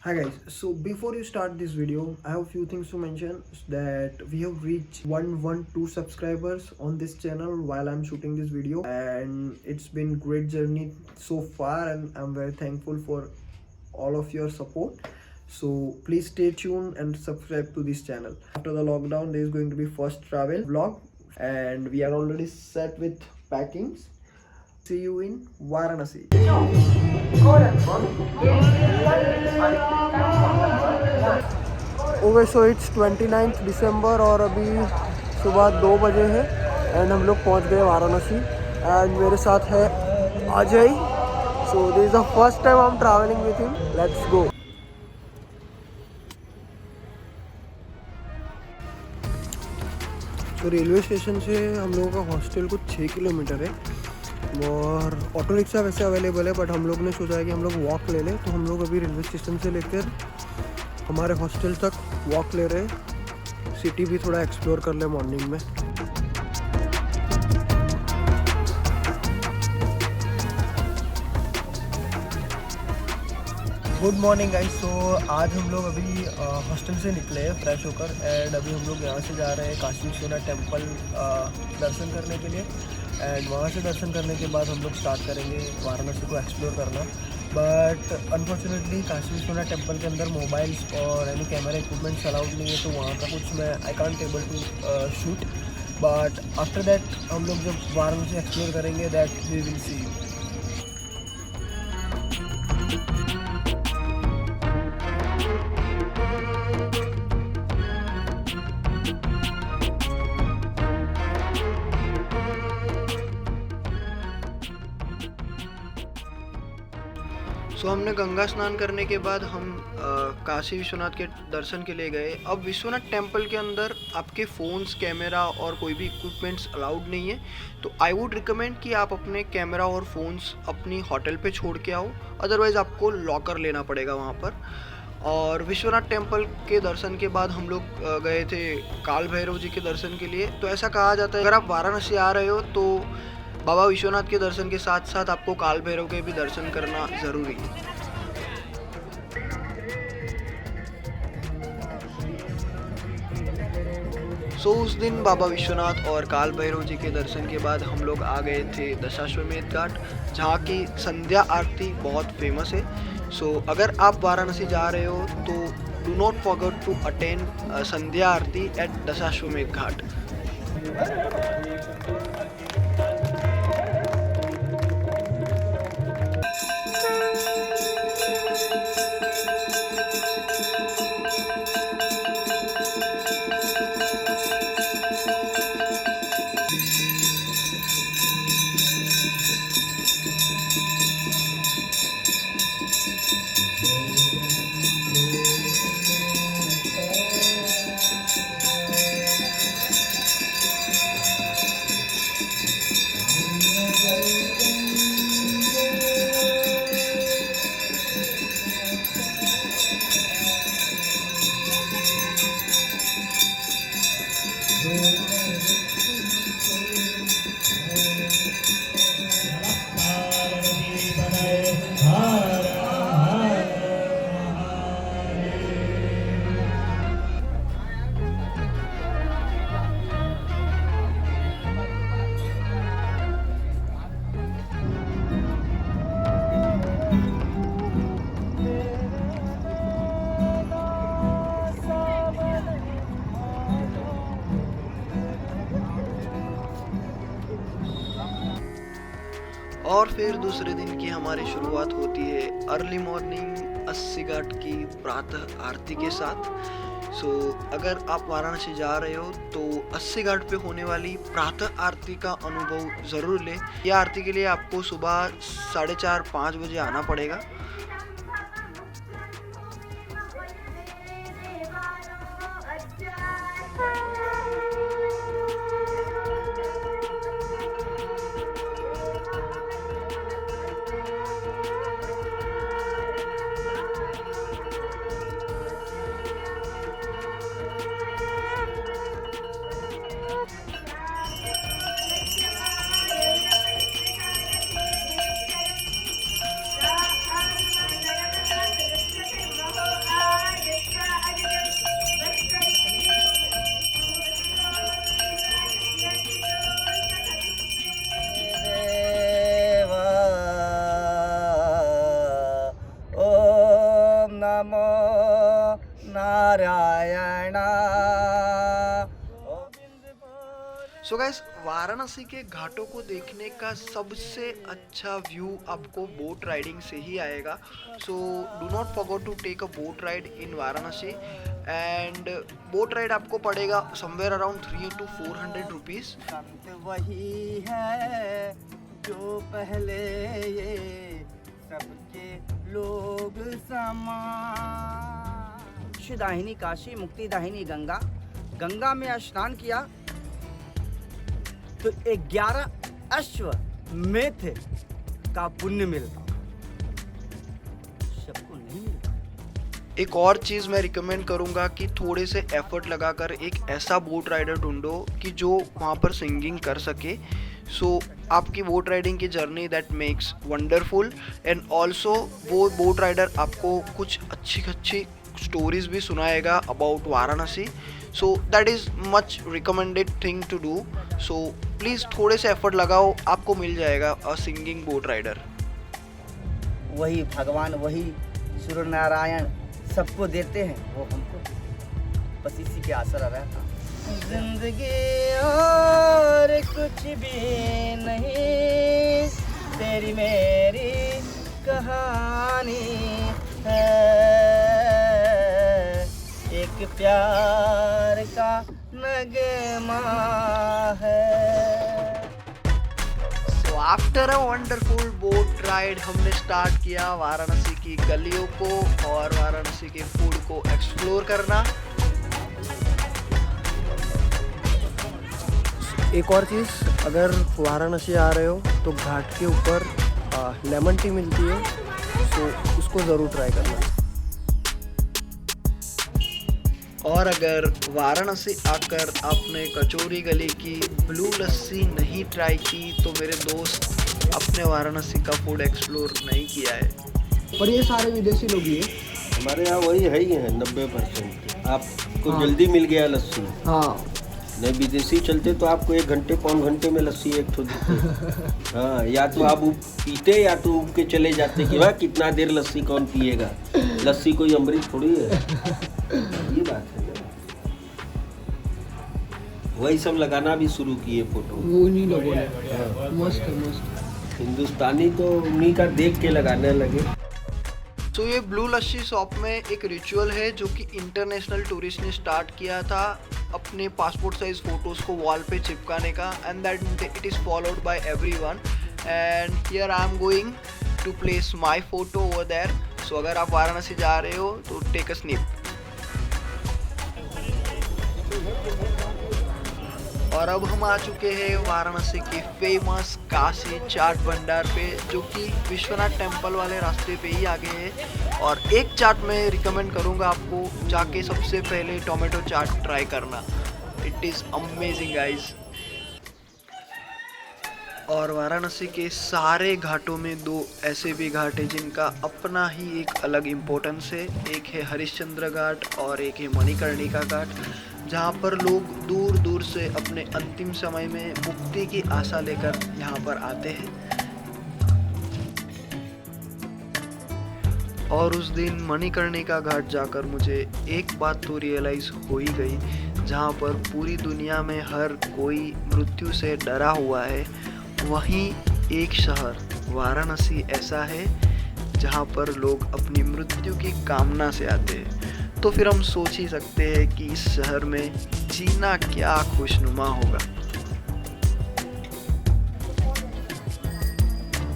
Hi guys, so before you start this video, I have a few things to mention. That we have reached 112 subscribers on this channel while I'm shooting this video, and it's been great journey so far, and I'm very thankful for all of your support. So please stay tuned and subscribe to this channel. After the lockdown, there is going to be first travel vlog, and we are already set with packings. See you in Varanasi. Okay so it's 29 दिसंबर और अभी सुबह 2 बजे है and हम लोग पहुंच गए Varanasi and मेरे साथ है Ajay. So this is the first time I am travelling with him. Let's go. तो रेलवे स्टेशन से हम लोगों का हॉस्टल कुछ 6 किलोमीटर है और ऑटो रिक्शा वैसे अवेलेबल है, बट हम लोग ने सोचा है कि हम लोग वॉक ले लें. तो हम लोग अभी रेलवे स्टेशन से लेकर हमारे हॉस्टल तक वॉक ले रहे हैं. सिटी भी थोड़ा एक्सप्लोर कर ले मॉर्निंग में. Good morning guys. सो आज हम लोग अभी हॉस्टल से निकले हैं फ्रेश होकर एंड अभी हम लोग यहाँ से जा रहे हैं काशी विश्वनाथ टेम्पल दर्शन करने के लिए. एंड वहाँ से दर्शन करने के बाद हम लोग स्टार्ट करेंगे वाराणसी को एक्सप्लोर करना. But unfortunately Kashi Vishwanath temple के अंदर मोबाइल्स और एनी कैमरा इक्विपमेंट्स अलाउड नहीं है, तो वहाँ का कुछ मैं I can't able to shoot. But after that हम लोग जब वाराणसी एक्सप्लोर करेंगे that we will see. So हमने गंगा स्नान करने के बाद हम काशी विश्वनाथ के दर्शन के लिए गए. अब विश्वनाथ टेम्पल के अंदर आपके फ़ोन्स, कैमरा और कोई भी इक्विपमेंट्स अलाउड नहीं है. तो आई वुड रिकमेंड कि आप अपने कैमरा और फ़ोन्स अपनी होटल पे छोड़ के आओ, अदरवाइज़ आपको लॉकर लेना पड़ेगा वहाँ पर. और विश्वनाथ टेम्पल के दर्शन के बाद हम लोग गए थे काल भैरव जी के दर्शन के लिए. तो ऐसा कहा जाता है अगर आप वाराणसी आ रहे हो तो बाबा विश्वनाथ के दर्शन के साथ साथ आपको काल भैरव के भी दर्शन करना ज़रूरी है. सो उस दिन बाबा विश्वनाथ और काल भैरव जी के दर्शन के बाद हम लोग आ गए थे दशाश्वमेध घाट, जहाँ की संध्या आरती बहुत फेमस है. सो अगर आप वाराणसी जा रहे हो तो do not forget to attend Sandhya aarti at Dashashwamedh Ghat. और फिर दूसरे दिन की हमारी शुरुआत होती है अर्ली मॉर्निंग 80 घाट की प्रातः आरती के साथ. सो अगर आप वाराणसी जा रहे हो तो 80 घाट पे होने वाली प्रातः आरती का अनुभव ज़रूर लें. यह आरती के लिए आपको सुबह 4:30-5 बजे आना पड़ेगा. सो गाइस, वाराणसी के घाटों को देखने का सबसे अच्छा व्यू आपको बोट राइडिंग से ही आएगा. So do not forget to take a boat ride in Varanasi. And boat ride आपको पड़ेगा समवेयर अराउंड 300 to 400 रुपीज़. वही है जो पहले ये सबके लोग समा. दाहिनी काशी, मुक्ति दाहिनी गंगा. गंगा में स्नान किया तो 11 अश्व मेथ का पुण्य मिलता, सबको नहीं मिलता. एक और चीज़ मैं रिकमेंड करूँगा कि थोड़े से एफर्ट लगाकर एक ऐसा बोट राइडर ढूंढो कि जो वहाँ पर सिंगिंग कर सके. सो आपकी बोट राइडिंग की journey that makes wonderful. And also वो बोट राइडर आपको कुछ अच्छी स्टोरीज भी सुनाएगा about Varanasi. So that is much recommended thing to do. So please थोड़े से एफर्ट लगाओ, आपको मिल जाएगा अ सिंगिंग बोट राइडर. वही भगवान, वही सूर्य नारायण सबको देते हैं, वो हमको बस इसी के आसरा रहता. जिंदगी और कुछ भी नहीं, तेरी मेरी कहानी है, एक प्यार का नगमा है. So after a wonderful boat ride हमने स्टार्ट किया वाराणसी की गलियों को और वाराणसी के फूड को एक्सप्लोर करना. एक और चीज़, अगर वाराणसी आ रहे हो तो घाट के ऊपर लेमन टी मिलती है, तो उसको ज़रूर ट्राई करना. और अगर वाराणसी आकर आपने कचौरी गली की ब्लू लस्सी नहीं ट्राई की तो मेरे दोस्त अपने वाराणसी का फूड एक्सप्लोर नहीं किया है. पर ये सारे विदेशी लोग ही हैं. हमारे यहाँ वही है ही है 90%. आपको जल्दी मिल गया लस्सी. हाँ, नहीं विदेशी चलते तो आपको 1 घंटे 5 घंटे में लस्सी एक ठो देते. हाँ, या तो आप पीते या तो उब के चले जाते कि वाह कितना देर लस्सी कौन पिएगा. लस्सी कोई अमृत थोड़ी है. ये बात है. वही सब लगाना भी शुरू किए फोटो. वो उन्हीं लोगों ने. मस्त है, मस्त. हिंदुस्तानी तो उन्हीं का देख के लगाने लगे. तो ये ब्लू लस्सी शॉप में एक रिचुअल है जो कि इंटरनेशनल टूरिस्ट ने स्टार्ट किया था अपने पासपोर्ट साइज फोटोज़ को वॉल पे चिपकाने का. And that it is followed by everyone. And here I am going to place my photo over there. So अगर आप वाराणसी जा रहे हो तो टेक अ स्निप. और अब हम आ चुके हैं वाराणसी के फेमस काशी चाट भंडार पे, जो कि विश्वनाथ टेम्पल वाले रास्ते पे ही आगे है. और एक चाट मैं रिकमेंड करूँगा आपको, जाके सबसे पहले टोमेटो चाट ट्राई करना. It is amazing guys. और वाराणसी के सारे घाटों में 2 ऐसे भी घाट हैं जिनका अपना ही एक अलग इम्पोर्टेंस है. एक है हरिश्चंद्र घाट और एक है मणिकर्णिका घाट, जहाँ पर लोग दूर दूर से अपने अंतिम समय में मुक्ति की आशा लेकर यहाँ पर आते हैं. और उस दिन मणिकर्णिका घाट जाकर मुझे एक बात तो रियलाइज़ हो ही गई, जहाँ पर पूरी दुनिया में हर कोई मृत्यु से डरा हुआ है, वहीं एक शहर वाराणसी ऐसा है जहाँ पर लोग अपनी मृत्यु की कामना से आते हैं. तो फिर हम सोच ही सकते हैं कि इस शहर में जीना क्या खुशनुमा होगा.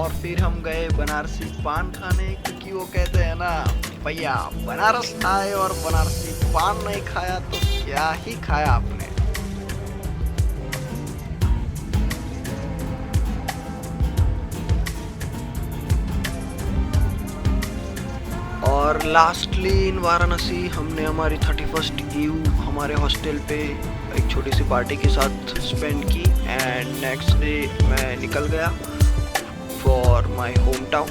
और फिर हम गए बनारसी पान खाने, क्योंकि वो कहते हैं ना भैया बनारस आए और बनारसी पान नहीं खाया तो क्या ही खाया आपने. और लास्टली इन वाराणसी हमने हमारी 31st ईव हमारे हॉस्टल पे एक छोटी सी पार्टी के साथ स्पेंड की. एंड नेक्स्ट डे मैं निकल गया फॉर माय होम टाउन.